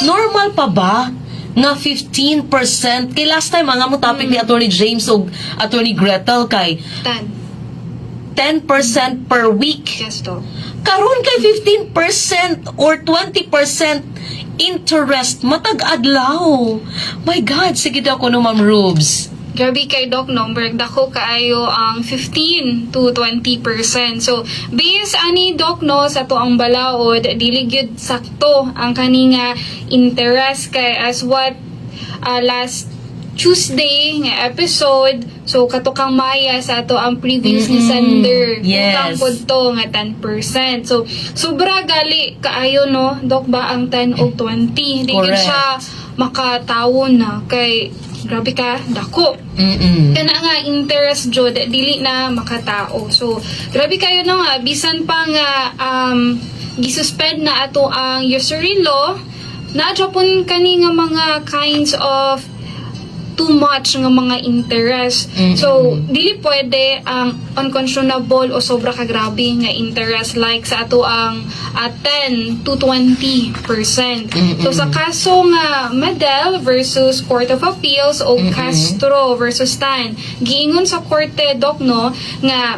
Normal pa ba nga 15%? Kay last time, nga mo topic ni Attorney James o Attorney Gretel kay 10% per week. Yes, Doc. Karon kay 15% or 20% interest matag adlaw. My God, sige daw ko no, Ma'am Rubes. Grabe kay Doc, no? Dako kaayo ang 15 to 20%. So, based ani Doc, no, sa to ang balaod, dili gyud sakto ang kaninga interest kay as what last Tuesday nga episode. So, katukang maya sa ato ang previous ni sender. Yes. Utang pod to nga 10%. So, sobra gali kaayo, no? Doc, ba ang 10 o 20? Di gyud Correct. siya makatawon na kay grabe ka, dako. Kana nga interest jud dili na makatao. So grabe kayo no nga bisan pa nga gisuspend na ato ang usury law na Japon kani nga mga kinds of too much nga mga interest. So dili pwede ang unconscionable o sobra ka grabe nga interest like sa ato ang 10 to 20%. So sa kaso nga Medel versus Court of Appeals o Castro versus Tan, giingon sa korte Doc, no, nga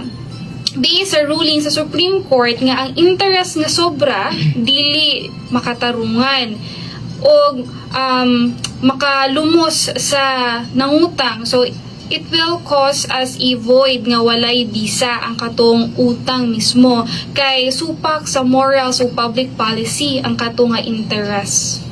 based sa ruling sa Supreme Court nga ang interest nga sobra dili makatarungan o makalumos sa nangutang. So it will cause as a void nga walay bisa ang katong utang mismo kay supak sa morals o public policy ang katong nga interest.